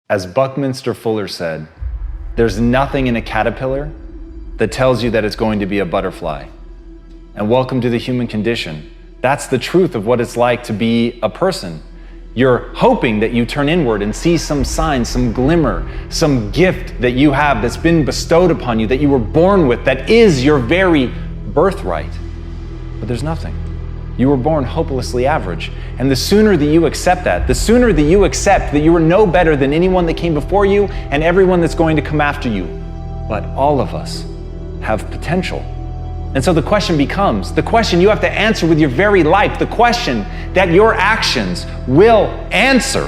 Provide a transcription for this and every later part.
As Buckminster Fuller said, there's nothing in a caterpillar that tells you that it's going to be a butterfly. And welcome to the human condition. That's the truth of what it's like to be a person. You're hoping that you turn inward and see some sign, some glimmer, some gift that you have that's been bestowed upon you, that you were born with, that is your very birthright. But there's nothing. You were born hopelessly average. And the sooner that you accept that, the sooner that you accept that you are no better than anyone that came before you and everyone that's going to come after you. But all of us have potential. And so the question becomes, the question you have to answer with your very life, the question that your actions will answer.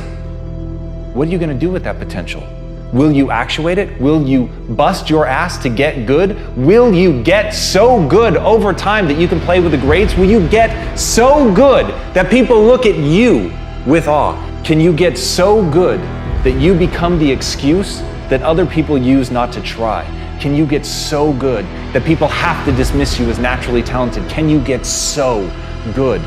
What are you going to do with that potential? Will you actuate it? Will you bust your ass to get good? Will you get so good over time that you can play with the greats? Will you get so good that people look at you with awe? Can you get so good that you become the excuse that other people use not to try? Can you get so good that people have to dismiss you as naturally talented? Can you get so good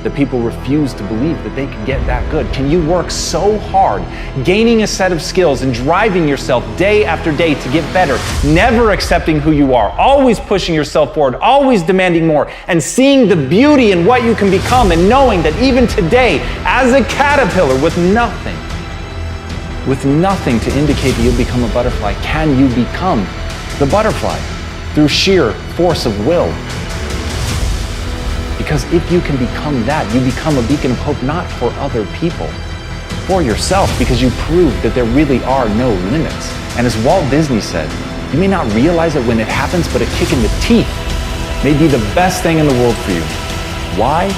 that people refuse to believe that they can get that good? Can you work so hard, gaining a set of skills and driving yourself day after day to get better, never accepting who you are, always pushing yourself forward, always demanding more, and seeing the beauty in what you can become, and knowing that even today, as a caterpillar with nothing to indicate that you'll become a butterfly, can you become the butterfly through sheer force of will? Because if you can become that, you become a beacon of hope not for other people, for yourself, because you prove that there really are no limits. And as Walt Disney said, you may not realize it when it happens, but a kick in the teeth may be the best thing in the world for you. Why?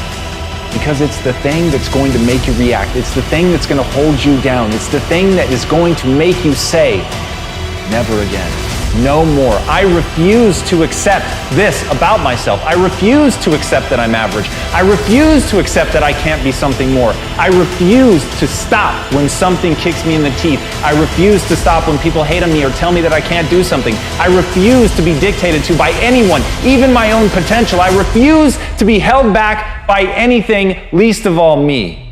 Because it's the thing that's going to make you react. It's the thing that's going to hold you down. It's the thing that is going to make you say, never again. No more. I refuse to accept this about myself. I refuse to accept that I'm average. I refuse to accept that I can't be something more. I refuse to stop when something kicks me in the teeth. I refuse to stop when people hate on me or tell me that I can't do something. I refuse to be dictated to by anyone, even my own potential. I refuse to be held back by anything, least of all me.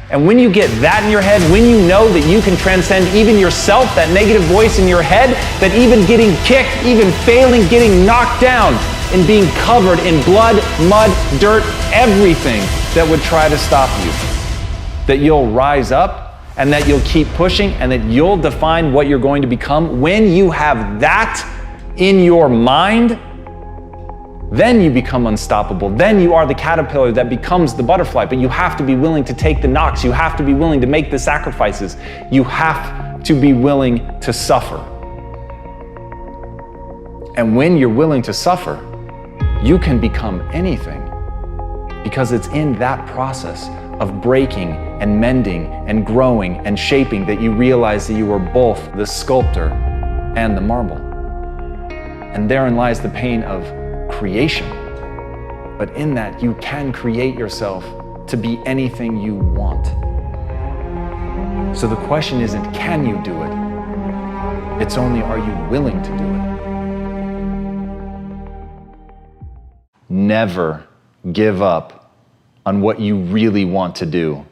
And when you get that in your head, when you know that you can transcend even yourself, that negative voice in your head, that even getting kicked, even failing, getting knocked down, and being covered in blood, mud, dirt, everything that would try to stop you, that you'll rise up and that you'll keep pushing and that you'll define what you're going to become. When you have that in your mind, then you become unstoppable. Then you are the caterpillar that becomes the butterfly. But you have to be willing to take the knocks. You have to be willing to make the sacrifices. You have to be willing to suffer. And when you're willing to suffer, you can become anything. Because it's in that process of breaking and mending and growing and shaping that you realize that you are both the sculptor and the marble. And therein lies the pain of creation. But in that, you can create yourself to be anything you want. So the question isn't, can you do it? It's only, are you willing to do it? Never give up on what you really want to do.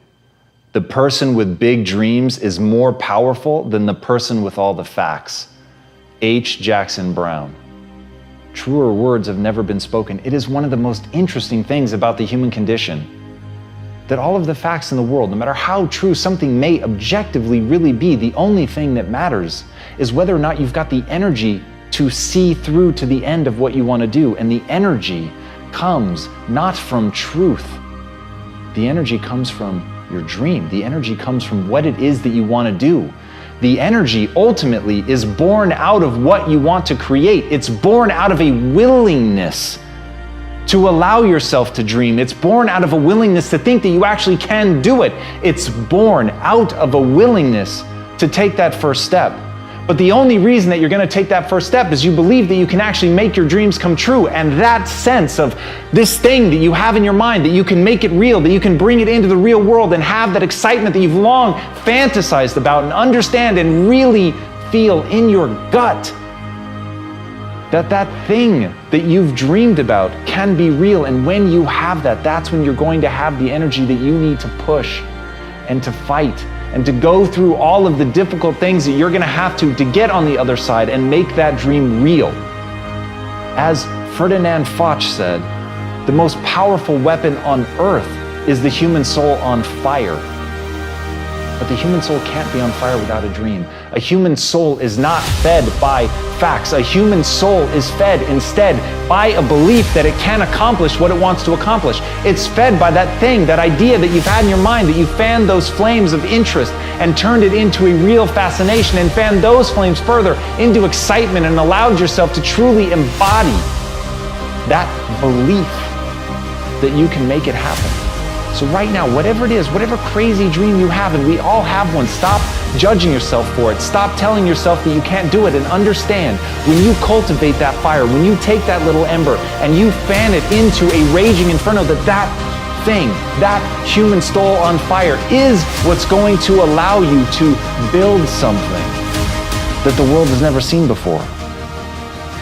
The person with big dreams is more powerful than the person with all the facts. H. Jackson Brown. Truer words have never been spoken. It is one of the most interesting things about the human condition, that all of the facts in the world, no matter how true something may objectively really be, the only thing that matters is whether or not you've got the energy to see through to the end of what you want to do. And the energy comes not from truth. The energy comes from your dream. The energy comes from what it is that you want to do. The energy ultimately is born out of what you want to create. It's born out of a willingness to allow yourself to dream. It's born out of a willingness to think that you actually can do it. It's born out of a willingness to take that first step. But the only reason that you're going to take that first step is you believe that you can actually make your dreams come true. And that sense of this thing that you have in your mind, that you can make it real, that you can bring it into the real world and have that excitement that you've long fantasized about and understand and really feel in your gut, that thing that you've dreamed about can be real. And when you have that, that's when you're going to have the energy that you need to push and to fight and to go through all of the difficult things that you're gonna have to get on the other side and make that dream real. As Ferdinand Foch said, the most powerful weapon on earth is the human soul on fire. But the human soul can't be on fire without a dream. A human soul is not fed by facts. A human soul is fed instead by a belief that it can accomplish what it wants to accomplish. It's fed by that thing, that idea that you've had in your mind, that you fanned those flames of interest and turned it into a real fascination, and fanned those flames further into excitement and allowed yourself to truly embody that belief that you can make it happen. So right now, whatever it is, whatever crazy dream you have, and we all have one, stop judging yourself for it. Stop telling yourself that you can't do it, and understand, when you cultivate that fire, when you take that little ember and you fan it into a raging inferno, that thing, that human soul on fire, is what's going to allow you to build something that the world has never seen before.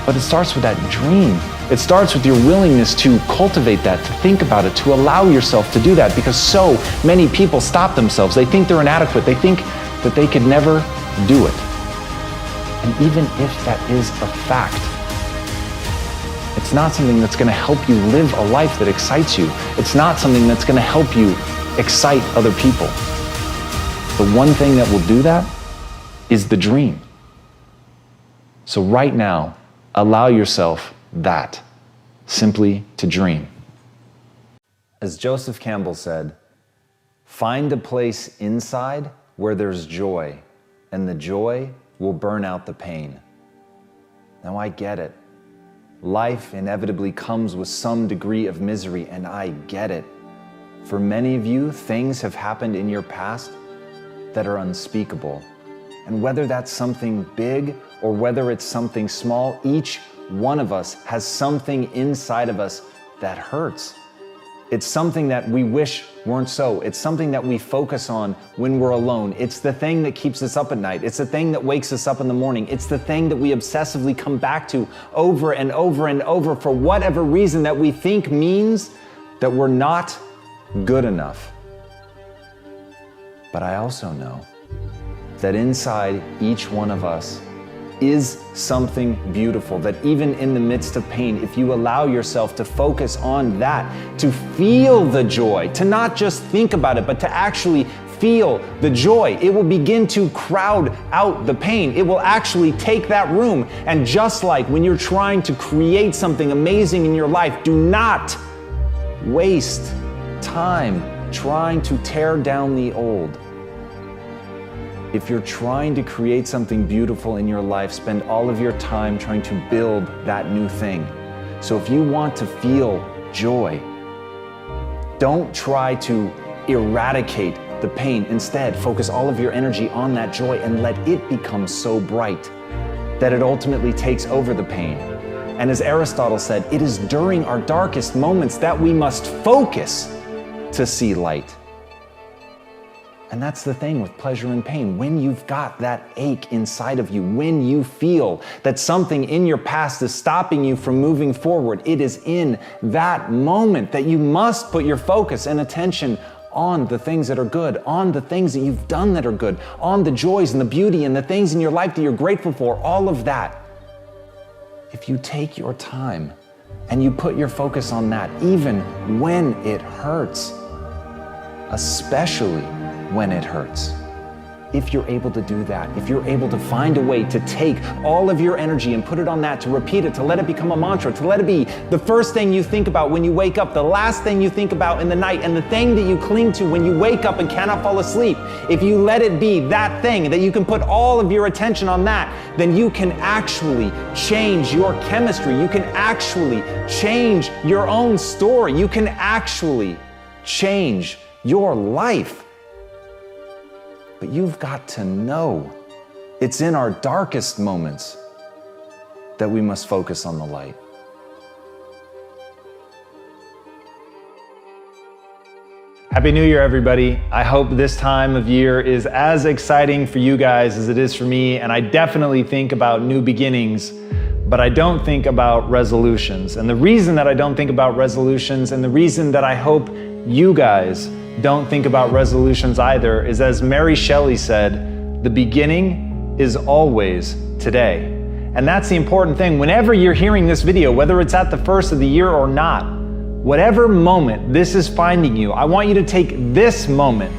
But it starts with that dream. It starts with your willingness to cultivate that, to think about it, to allow yourself to do that, because so many people stop themselves. They think they're inadequate. They think that they could never do it. And even if that is a fact, it's not something that's going to help you live a life that excites you. It's not something that's going to help you excite other people. The one thing that will do that is the dream. So right now, allow yourself that, simply to dream. As Joseph Campbell said, find a place inside where there's joy, and the joy will burn out the pain. Now I get it. Life inevitably comes with some degree of misery, and I get it. For many of you, things have happened in your past that are unspeakable. And whether that's something big or whether it's something small, each one of us has something inside of us that hurts. It's something that we wish weren't so. It's something that we focus on when we're alone. It's the thing that keeps us up at night. It's the thing that wakes us up in the morning. It's the thing that we obsessively come back to over and over and over for whatever reason that we think means that we're not good enough. But I also know that inside each one of us is something beautiful, that even in the midst of pain, if you allow yourself to focus on that, to feel the joy, to not just think about it, but to actually feel the joy, it will begin to crowd out the pain. It will actually take that room. And just like when you're trying to create something amazing in your life, do not waste time trying to tear down the old. If you're trying to create something beautiful in your life, spend all of your time trying to build that new thing. So if you want to feel joy, don't try to eradicate the pain. Instead, focus all of your energy on that joy and let it become so bright that it ultimately takes over the pain. And as Aristotle said, it is during our darkest moments that we must focus to see light. And that's the thing with pleasure and pain. When you've got that ache inside of you, when you feel that something in your past is stopping you from moving forward, it is in that moment that you must put your focus and attention on the things that are good, on the things that you've done that are good, on the joys and the beauty and the things in your life that you're grateful for, all of that. If you take your time and you put your focus on that, even when it hurts, especially when it hurts. If you're able to do that, if you're able to find a way to take all of your energy and put it on that, to repeat it, to let it become a mantra, to let it be the first thing you think about when you wake up, the last thing you think about in the night, and the thing that you cling to when you wake up and cannot fall asleep, if you let it be that thing, that you can put all of your attention on that, then you can actually change your chemistry. You can actually change your own story. You can actually change your life. But you've got to know it's in our darkest moments that we must focus on the light. Happy New Year, everybody. I hope this time of year is as exciting for you guys as it is for me, and I definitely think about new beginnings, but I don't think about resolutions. And the reason that I don't think about resolutions, and the reason that I hope you guys don't think about resolutions either is, as Mary Shelley said, the beginning is always today. And that's the important thing. Whenever you're hearing this video, whether it's at the first of the year or not, whatever moment this is finding you, I want you to take this moment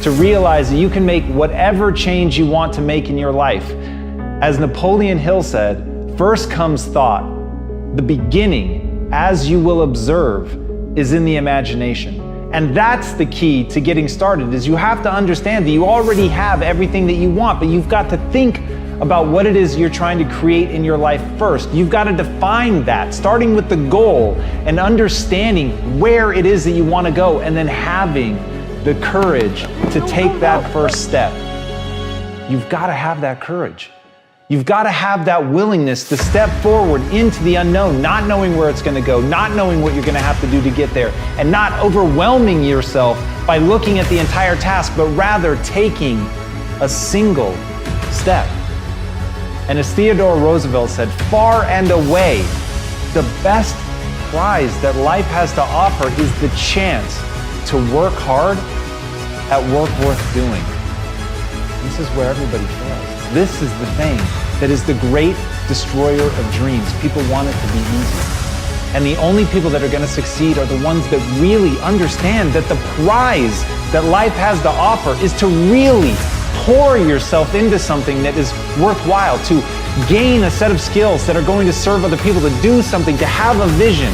to realize that you can make whatever change you want to make in your life. As Napoleon Hill said, first comes thought. The beginning, as you will observe, is in the imagination. And that's the key to getting started, is you have to understand that you already have everything that you want, but you've got to think about what it is you're trying to create in your life first. You've got to define that, starting with the goal and understanding where it is that you want to go, and then having the courage to take that first step. You've got to have that courage. You've got to have that willingness to step forward into the unknown, not knowing where it's going to go, not knowing what you're going to have to do to get there, and not overwhelming yourself by looking at the entire task, but rather taking a single step. And as Theodore Roosevelt said, far and away, the best prize that life has to offer is the chance to work hard at work worth doing. This is where everybody fails. This is the thing that is the great destroyer of dreams. People want it to be easy. And the only people that are going to succeed are the ones that really understand that the prize that life has to offer is to really pour yourself into something that is worthwhile, to gain a set of skills that are going to serve other people, to do something, to have a vision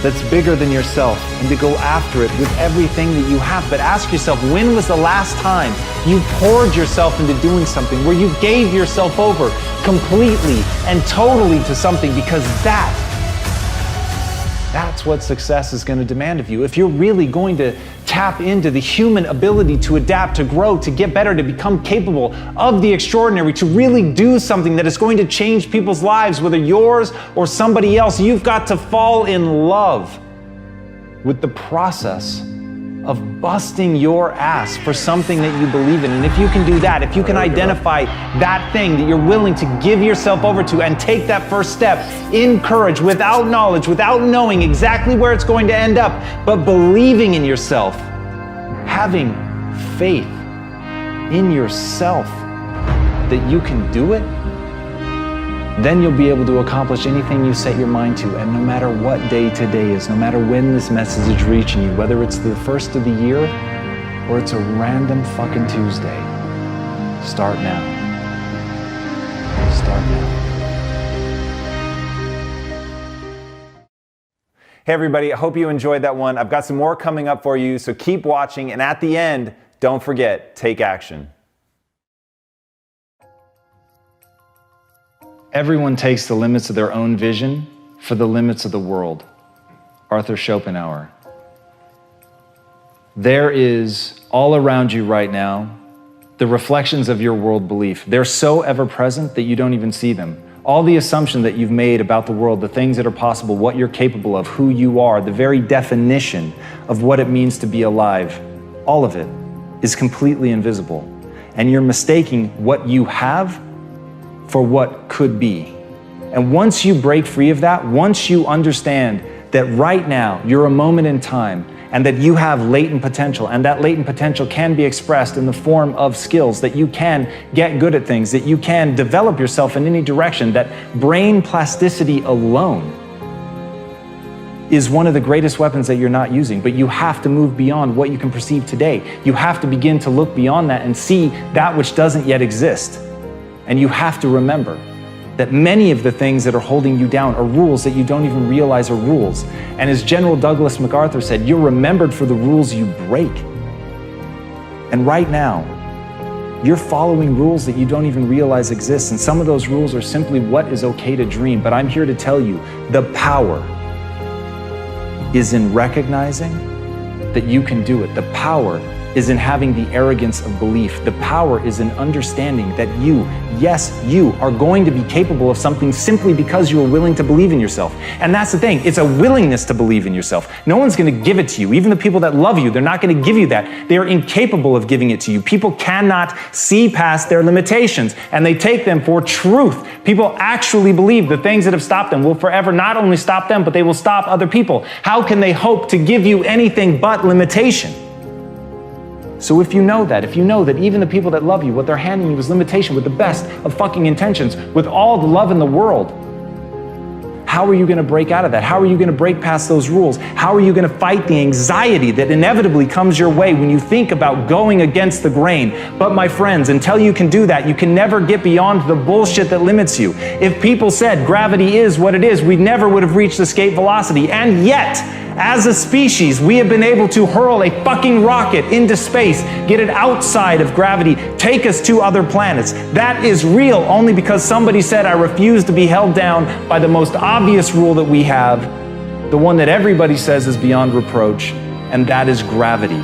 that's bigger than yourself, and to go after it with everything that you have. But ask yourself, when was the last time you poured yourself into doing something, where you gave yourself over completely and totally to something? Because that's what success is going to demand of you. If you're really going to tap into the human ability to adapt, to grow, to get better, to become capable of the extraordinary, to really do something that is going to change people's lives, whether yours or somebody else, you've got to fall in love with the process of busting your ass for something that you believe in. And if you can do that, if you can identify that thing that you're willing to give yourself over to and take that first step in courage, without knowledge, without knowing exactly where it's going to end up, but believing in yourself, having faith in yourself that you can do it, then you'll be able to accomplish anything you set your mind to. And no matter what day today is, no matter when this message is reaching you, whether it's the first of the year or it's a random fucking Tuesday, start now. Start now. Hey everybody, I hope you enjoyed that one. I've got some more coming up for you, so keep watching. And at the end, don't forget, take action. Everyone takes the limits of their own vision for the limits of the world. Arthur Schopenhauer. There is all around you right now the reflections of your world belief. They're so ever present that you don't even see them. All the assumptions that you've made about the world, the things that are possible, what you're capable of, who you are, the very definition of what it means to be alive, all of it is completely invisible. And you're mistaking what you have for what could be. And once you break free of that, once you understand that right now you're a moment in time, and that you have latent potential, and that latent potential can be expressed in the form of skills, that you can get good at things, that you can develop yourself in any direction, that brain plasticity alone is one of the greatest weapons that you're not using. But you have to move beyond what you can perceive today. You have to begin to look beyond that and see that which doesn't yet exist. And you have to remember that many of the things that are holding you down are rules that you don't even realize are rules. And as General Douglas MacArthur said, you're remembered for the rules you break. And right now, you're following rules that you don't even realize exist. And some of those rules are simply what is okay to dream. But I'm here to tell you, the power is in recognizing that you can do it. The power is in having the arrogance of belief. The power is in understanding that you, yes, you are going to be capable of something simply because you are willing to believe in yourself. And that's the thing, it's a willingness to believe in yourself. No one's gonna give it to you. Even the people that love you, they're not gonna give you that. They are incapable of giving it to you. People cannot see past their limitations, and they take them for truth. People actually believe the things that have stopped them will forever not only stop them, but they will stop other people. How can they hope to give you anything but limitation? So if you know that even the people that love you, what they're handing you is limitation with the best of fucking intentions, with all the love in the world, how are you going to break out of that? How are you going to break past those rules? How are you going to fight the anxiety that inevitably comes your way when you think about going against the grain? But my friends, until you can do that, you can never get beyond the bullshit that limits you. If people said gravity is what it is, we never would have reached escape velocity. And yet, as a species, we have been able to hurl a fucking rocket into space, get it outside of gravity, take us to other planets. That is real only because somebody said, I refuse to be held down by the most obvious rule that we have, the one that everybody says is beyond reproach, and that is gravity.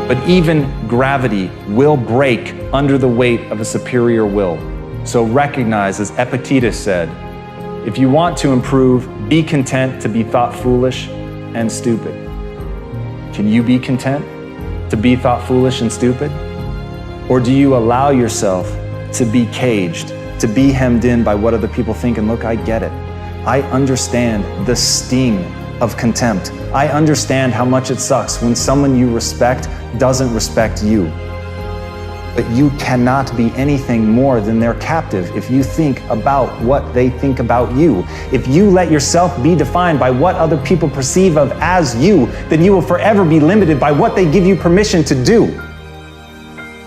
But even gravity will break under the weight of a superior will. So recognize, as Epictetus said, if you want to improve, be content to be thought foolish and stupid. Can you be content to be thought foolish and stupid? Or do you allow yourself to be caged, to be hemmed in by what other people think? And look, I get it. I understand the sting of contempt. I understand how much it sucks when someone you respect doesn't respect you. But you cannot be anything more than their captive if you think about what they think about you. If you let yourself be defined by what other people perceive of as you, then you will forever be limited by what they give you permission to do.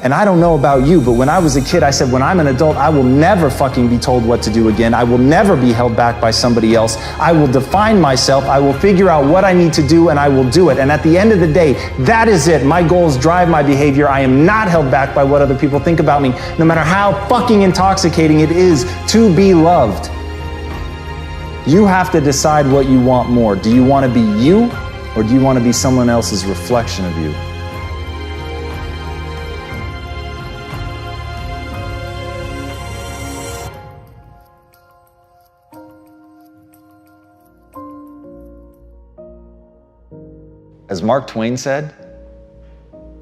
And I don't know about you, but when I was a kid, I said, when I'm an adult, I will never fucking be told what to do again. I will never be held back by somebody else. I will define myself. I will figure out what I need to do, and I will do it. And at the end of the day, that is it. My goals drive my behavior. I am not held back by what other people think about me, no matter how fucking intoxicating it is to be loved. You have to decide what you want more. Do you want to be you, or do you want to be someone else's reflection of you? As Mark Twain said,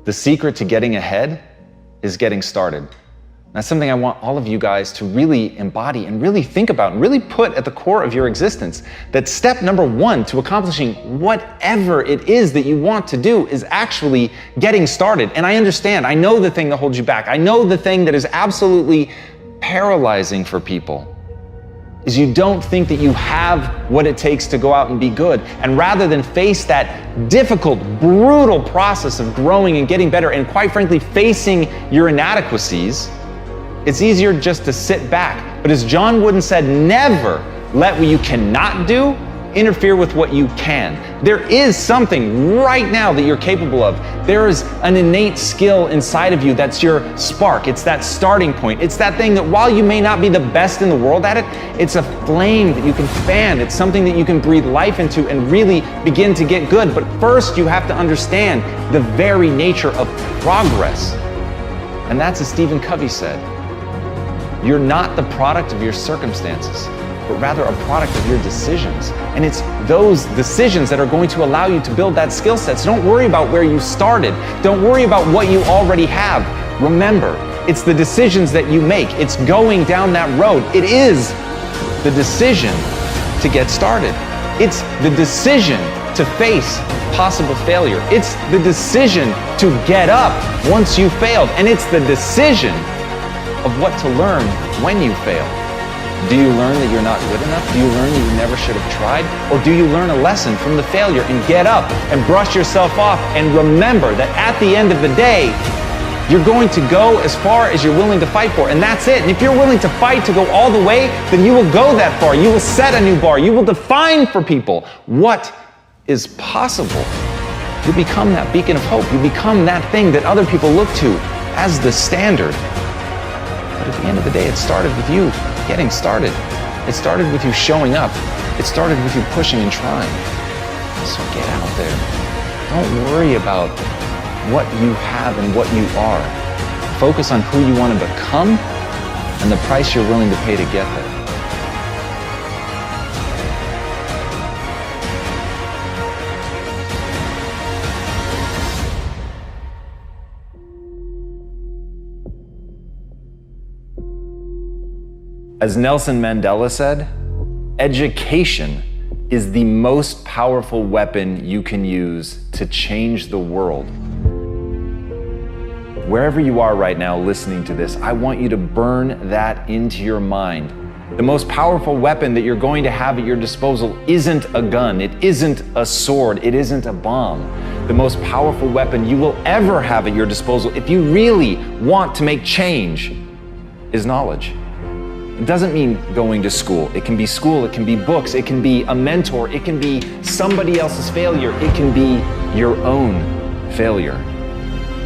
the secret to getting ahead is getting started. That's something I want all of you guys to really embody and really think about and really put at the core of your existence. That step number one to accomplishing whatever it is that you want to do is actually getting started. And I understand, I know the thing that holds you back. I know the thing that is absolutely paralyzing for people is you don't think that you have what it takes to go out and be good. And rather than face that difficult, brutal process of growing and getting better, and quite frankly, facing your inadequacies, it's easier just to sit back. But as John Wooden said, never let what you cannot do interfere with what you can. There is something right now that you're capable of. There is an innate skill inside of you that's your spark. It's that starting point. It's that thing that while you may not be the best in the world at it, it's a flame that you can fan. It's something that you can breathe life into and really begin to get good. But first you have to understand the very nature of progress. And that's as Stephen Covey said. You're not the product of your circumstances, but rather a product of your decisions. And it's those decisions that are going to allow you to build that skill set. So don't worry about where you started. Don't worry about what you already have. Remember, it's the decisions that you make. It's going down that road. It is the decision to get started. It's the decision to face possible failure. It's the decision to get up once you failed. And it's the decision of what to learn when you fail. Do you learn that you're not good enough? Do you learn that you never should have tried? Or do you learn a lesson from the failure and get up and brush yourself off and remember that at the end of the day, you're going to go as far as you're willing to fight for, and that's it. And if you're willing to fight to go all the way, then you will go that far. You will set a new bar. You will define for people what is possible. You become that beacon of hope. You become that thing that other people look to as the standard. But at the end of the day, it started with you getting started. It started with you showing up. It started with you pushing and trying. So get out there. Don't worry about what you have and what you are. Focus on who you want to become and the price you're willing to pay to get there. As Nelson Mandela said, education is the most powerful weapon you can use to change the world. Wherever you are right now listening to this, I want you to burn that into your mind. The most powerful weapon that you're going to have at your disposal isn't a gun, it isn't a sword, it isn't a bomb. The most powerful weapon you will ever have at your disposal, if you really want to make change, is knowledge. It doesn't mean going to school. It can be books, it can be a mentor, it can be somebody else's failure, it can be your own failure.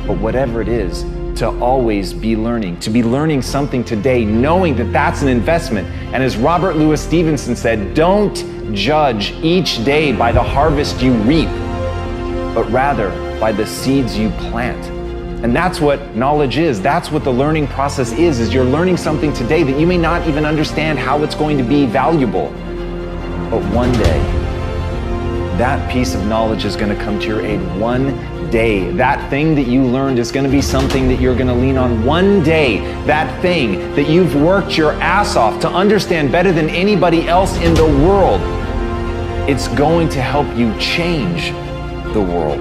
But whatever it is, to always be learning, to be learning something today, knowing that that's an investment. And as Robert Louis Stevenson said, don't judge each day by the harvest you reap, but rather by the seeds you plant. And that's what knowledge is. That's what the learning process is you're learning something today that you may not even understand how it's going to be valuable. But one day, that piece of knowledge is going to come to your aid. One day, that thing that you learned is going to be something that you're going to lean on. One day, that thing that you've worked your ass off to understand better than anybody else in the world, it's going to help you change the world.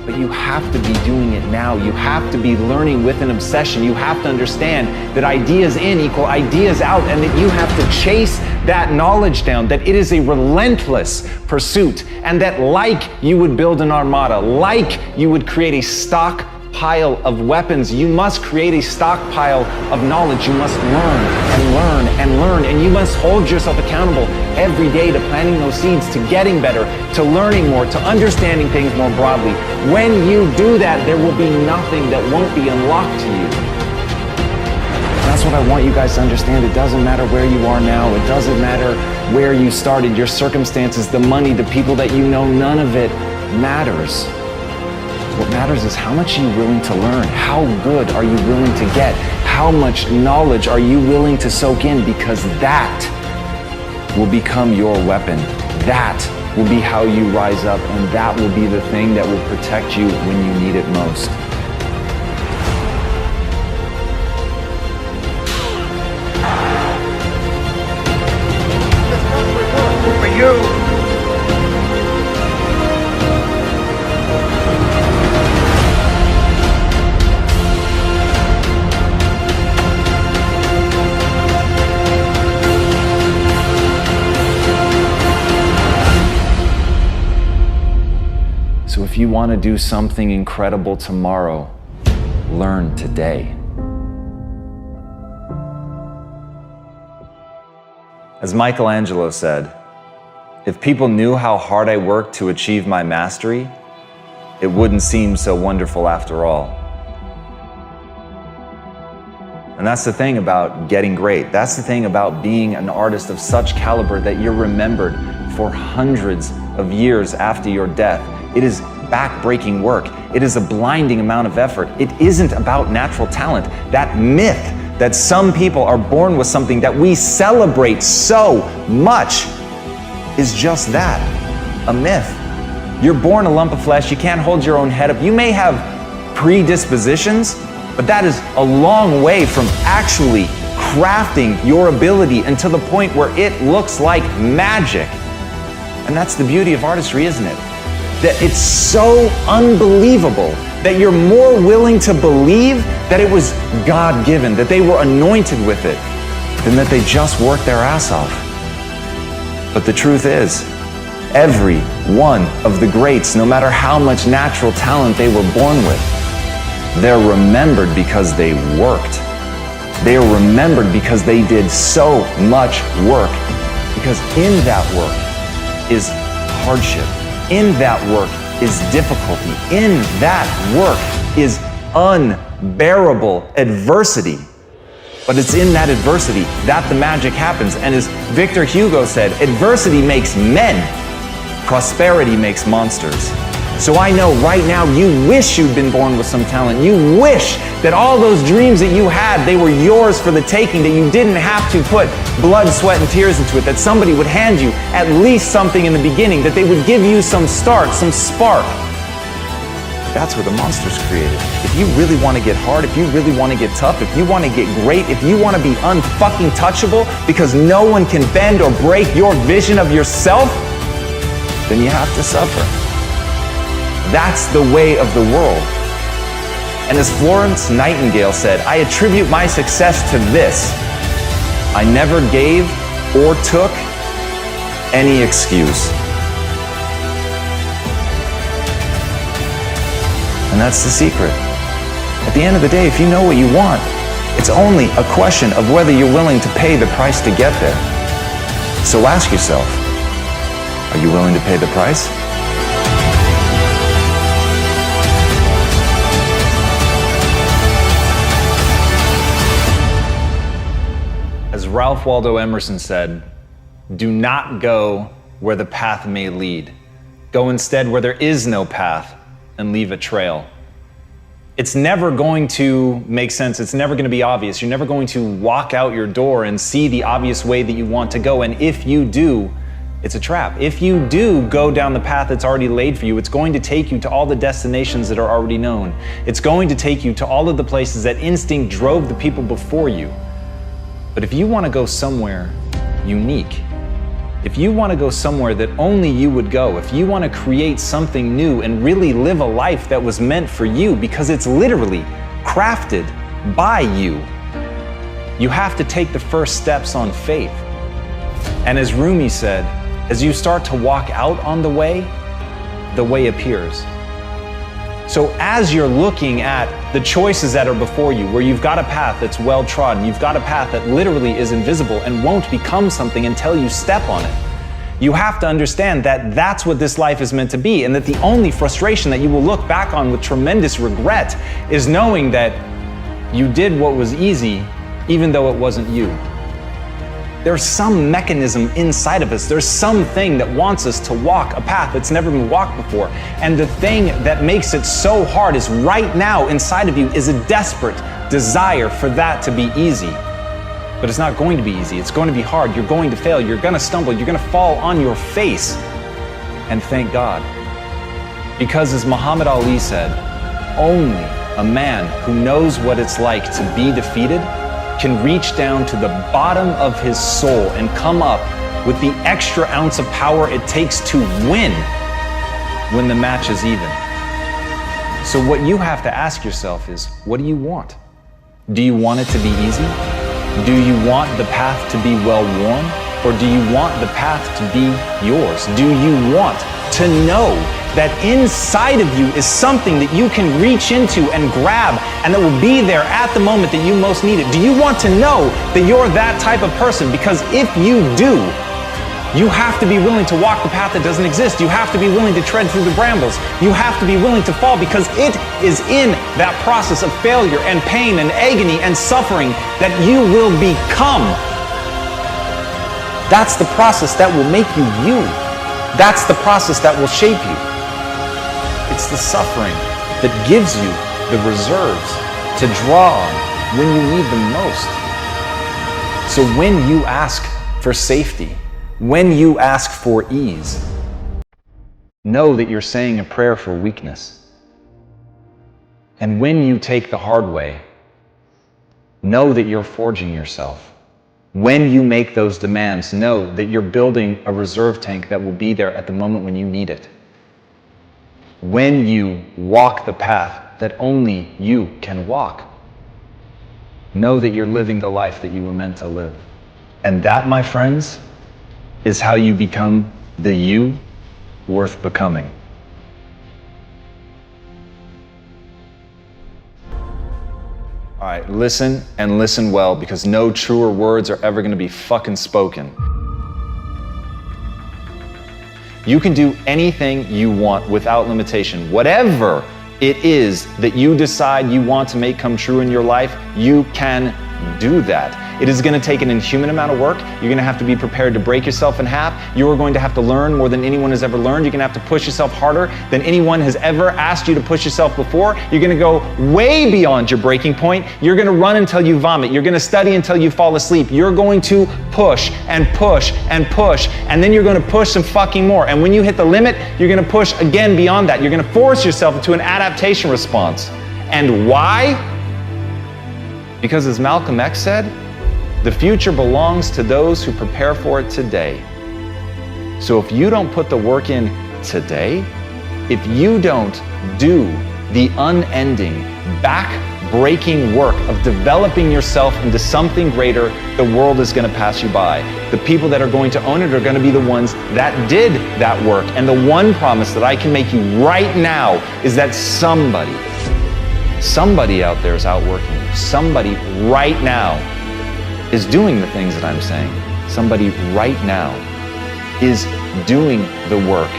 But you have to be doing it now. You have to be learning with an obsession. You have to understand that ideas in equal ideas out, and that you have to chase that knowledge down, that it is a relentless pursuit, and that like you would build an armada, like you would create a stockpile of weapons, you must create a stockpile of knowledge. You must learn and learn and learn, and you must hold yourself accountable every day to planting those seeds, to getting better, to learning more, to understanding things more broadly. When you do that, there will be nothing that won't be unlocked to you. That's what I want you guys to understand. It doesn't matter where you are now. It doesn't matter where you started, your circumstances, the money, the people that you know, none of it matters. What matters is how much are you willing to learn? How good are you willing to get? How much knowledge are you willing to soak in? Because that will become your weapon. That will be how you rise up, and that will be the thing that will protect you when you need it most. For you. So if you want to do something incredible tomorrow, learn today. As Michelangelo said, if people knew how hard I worked to achieve my mastery, it wouldn't seem so wonderful after all. And that's the thing about getting great. That's the thing about being an artist of such caliber that you're remembered for hundreds of years after your death. It is back-breaking work. It is a blinding amount of effort. It isn't about natural talent. That myth that some people are born with something that we celebrate so much is just that, a myth. You're born a lump of flesh. You can't hold your own head up. You may have predispositions, but that is a long way from actually crafting your ability until the point where it looks like magic. And that's the beauty of artistry, isn't it? That it's so unbelievable that you're more willing to believe that it was God-given, that they were anointed with it, than that they just worked their ass off. But the truth is, every one of the greats, no matter how much natural talent they were born with, they're remembered because they worked. They are remembered because they did so much work. Because in that work is hardship. In that work is difficulty. In that work is unbearable adversity. But it's in that adversity that the magic happens. And as Victor Hugo said, adversity makes men, prosperity makes monsters. So I know right now you wish you'd been born with some talent. You wish that all those dreams that you had, they were yours for the taking, that you didn't have to put blood, sweat, and tears into it, that somebody would hand you at least something in the beginning, that they would give you some start, some spark. That's where the monster's created. If you really want to get hard, if you really want to get tough, if you want to get great, if you want to be unfucking touchable because no one can bend or break your vision of yourself, then you have to suffer. That's the way of the world. And as Florence Nightingale said, I attribute my success to this: I never gave or took any excuse. And that's the secret. At the end of the day, if you know what you want, it's only a question of whether you're willing to pay the price to get there. So ask yourself, are you willing to pay the price? As Ralph Waldo Emerson said, do not go where the path may lead. Go instead where there is no path and leave a trail. It's never going to make sense. It's never going to be obvious. You're never going to walk out your door and see the obvious way that you want to go. And if you do, it's a trap. If you do go down the path that's already laid for you, it's going to take you to all the destinations that are already known. It's going to take you to all of the places that instinct drove the people before you. But if you want to go somewhere unique, if you want to go somewhere that only you would go, if you want to create something new and really live a life that was meant for you because it's literally crafted by you, you have to take the first steps on faith. And as Rumi said, as you start to walk out on the way appears. So as you're looking at the choices that are before you, where you've got a path that's well trodden, you've got a path that literally is invisible and won't become something until you step on it, you have to understand that that's what this life is meant to be, and that the only frustration that you will look back on with tremendous regret is knowing that you did what was easy, even though it wasn't you. There's some mechanism inside of us. There's something that wants us to walk a path that's never been walked before. And the thing that makes it so hard is right now inside of you is a desperate desire for that to be easy. But it's not going to be easy. It's going to be hard. You're going to fail. You're going to stumble. You're going to fall on your face. And thank God. Because as Muhammad Ali said, only a man who knows what it's like to be defeated can reach down to the bottom of his soul and come up with the extra ounce of power it takes to win when the match is even. So what you have to ask yourself is, what do you want? Do you want it to be easy? Do you want the path to be well-worn? Or do you want the path to be yours? Do you want to know that inside of you is something that you can reach into and grab and that will be there at the moment that you most need it? Do you want to know that you're that type of person? Because if you do, you have to be willing to walk the path that doesn't exist. You have to be willing to tread through the brambles. You have to be willing to fall, because it is in that process of failure and pain and agony and suffering that you will become. That's the process that will make you you. That's the process that will shape you. It's the suffering that gives you the reserves to draw on when you need them most. So when you ask for safety, when you ask for ease, know that you're saying a prayer for weakness. And when you take the hard way, know that you're forging yourself. When you make those demands, know that you're building a reserve tank that will be there at the moment when you need it. When you walk the path that only you can walk, know that you're living the life that you were meant to live. And that, my friends, is how you become the you worth becoming. All right, listen and listen well, because no truer words are ever going to be fucking spoken. You can do anything you want without limitation. Whatever it is that you decide you want to make come true in your life, you can do that. It is going to take an inhuman amount of work. You're going to have to be prepared to break yourself in half. You are going to have to learn more than anyone has ever learned. You're going to have to push yourself harder than anyone has ever asked you to push yourself before. You're going to go way beyond your breaking point. You're going to run until you vomit. You're going to study until you fall asleep. You're going to push and push and push, and then you're going to push some fucking more. And when you hit the limit, you're going to push again beyond that. You're going to force yourself into an adaptation response. And why? Because as Malcolm X said, the future belongs to those who prepare for it today. So if you don't put the work in today, if you don't do the unending, back-breaking work of developing yourself into something greater, the world is going to pass you by. The people that are going to own it are going to be the ones that did that work. And the one promise that I can make you right now is that somebody out there is outworking you. Somebody right now is doing the things that I'm saying. Somebody right now is doing the work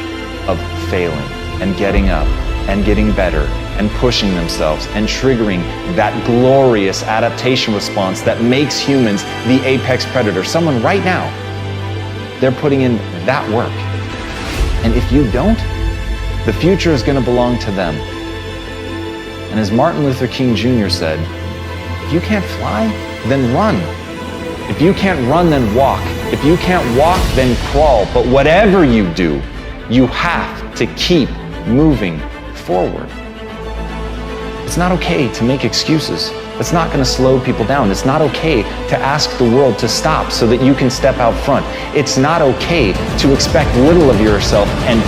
of failing and getting up and getting better and pushing themselves and triggering that glorious adaptation response that makes humans the apex predator. Someone right now, they're putting in that work. And if you don't, the future is going to belong to them. And as Martin Luther King Jr. said, if you can't fly, then run. If you can't run, then walk. If you can't walk, then crawl. But whatever you do, you have to keep moving forward. It's not okay to make excuses. It's not going to slow people down. It's not okay to ask the world to stop so that you can step out front. It's not okay to expect little of yourself and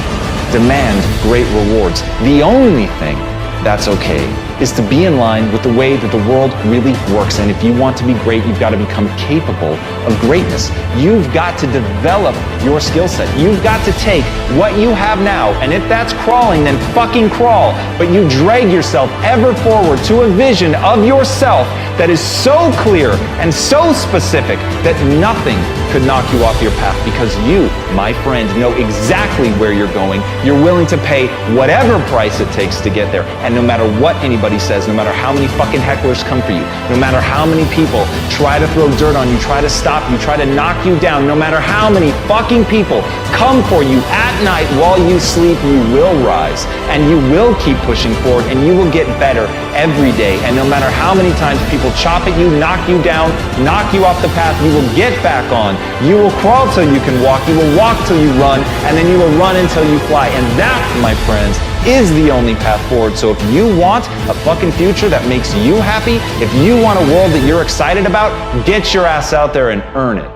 demand great rewards. The only thing that's okay is to be in line with the way that the world really works. And if you want to be great, you've got to become capable of greatness. You've got to develop your skill set. You've got to take what you have now, and if that's crawling, then fucking crawl. But you drag yourself ever forward to a vision of yourself that is so clear and so specific that nothing could knock you off your path, because you, my friend, know exactly where you're going. You're willing to pay whatever price it takes to get there. And no matter what anybody says, no matter how many fucking hecklers come for you, no matter how many people try to throw dirt on you, try to stop you, try to knock you down, no matter how many fucking people come for you at night while you sleep, you will rise and you will keep pushing forward and you will get better every day. And no matter how many times people chop at you, knock you down, knock you off the path, you will get back on. You will crawl till you can walk, you will walk till you run, and then you will run until you fly. And that, my friends, is the only path forward. So if you want a fucking future that makes you happy, if you want a world that you're excited about, get your ass out there and earn it.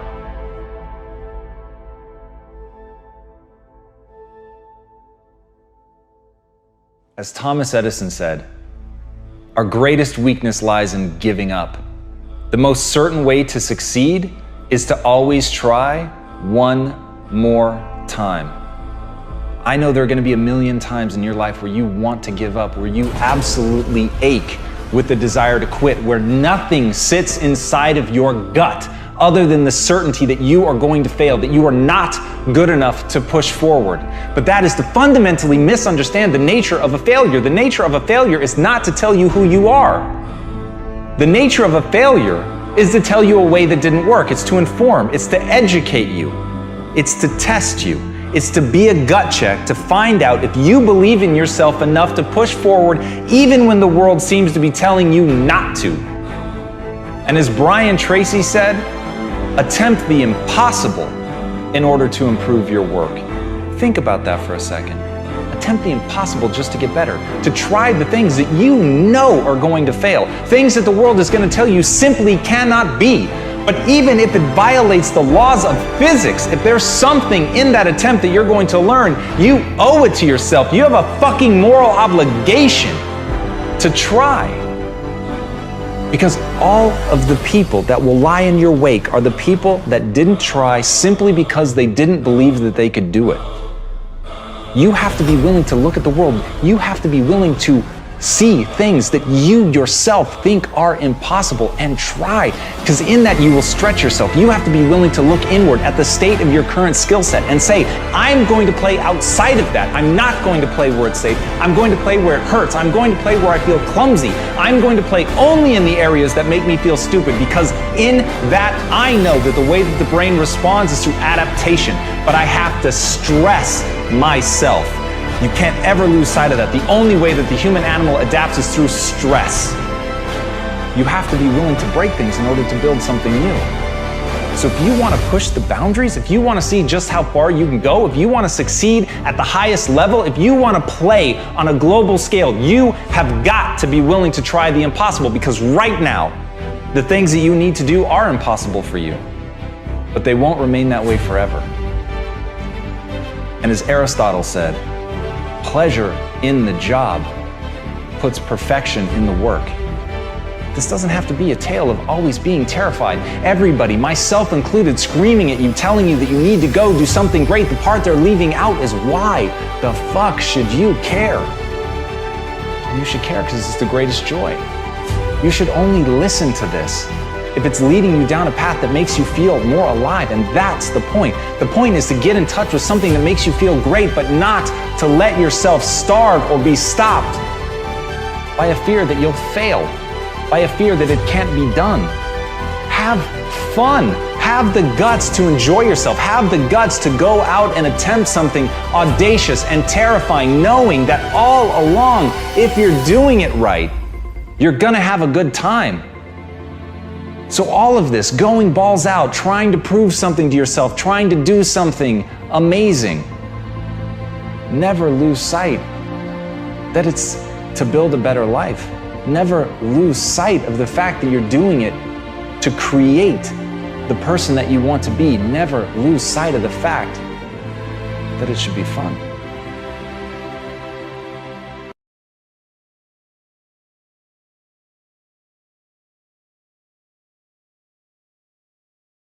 As Thomas Edison said, our greatest weakness lies in giving up. The most certain way to succeed is to always try one more time. I know there are going to be a million times in your life where you want to give up, where you absolutely ache with the desire to quit, where nothing sits inside of your gut other than the certainty that you are going to fail, that you are not good enough to push forward. But that is to fundamentally misunderstand the nature of a failure. The nature of a failure is not to tell you who you are. The nature of a failure is to tell you a way that didn't work. It's to inform, it's to educate you, it's to test you. It's to be a gut check to find out if you believe in yourself enough to push forward even when the world seems to be telling you not to. And as Brian Tracy said, attempt the impossible in order to improve your work. Think about that for a second. Attempt the impossible just to get better, to try the things that you know are going to fail, things that the world is going to tell you simply cannot be. But even if it violates the laws of physics, if there's something in that attempt that you're going to learn, you owe it to yourself. You have a fucking moral obligation to try. Because all of the people that will lie in your wake are the people that didn't try simply because they didn't believe that they could do it. You have to be willing to look at the world. You have to be willing to See things that you yourself think are impossible and try, because in that you will stretch yourself. You have to be willing to look inward at the state of your current skill set and say, I'm going to play outside of that. I'm not going to play where it's safe. I'm going to play where it hurts. I'm going to play where I feel clumsy. I'm going to play only in the areas that make me feel stupid, because in that I know that the way that the brain responds is through adaptation, but I have to stress myself. You can't ever lose sight of that. The only way that the human animal adapts is through stress. You have to be willing to break things in order to build something new. So if you want to push the boundaries, if you want to see just how far you can go, if you want to succeed at the highest level, if you want to play on a global scale, you have got to be willing to try the impossible, because right now, the things that you need to do are impossible for you, but they won't remain that way forever. And as Aristotle said, pleasure in the job puts perfection in the work. This doesn't have to be a tale of always being terrified. Everybody, myself included, screaming at you, telling you that you need to go do something great. The part they're leaving out is why the fuck should you care? And you should care because it's the greatest joy. You should only listen to this if it's leading you down a path that makes you feel more alive, and that's the point. The point is to get in touch with something that makes you feel great, but not to let yourself starve or be stopped by a fear that you'll fail, by a fear that it can't be done. Have fun. Have the guts to enjoy yourself. Have the guts to go out and attempt something audacious and terrifying, knowing that all along, if you're doing it right, you're gonna have a good time. So all of this, going balls out, trying to prove something to yourself, trying to do something amazing, never lose sight that it's to build a better life. Never lose sight of the fact that you're doing it to create the person that you want to be. Never lose sight of the fact that it should be fun.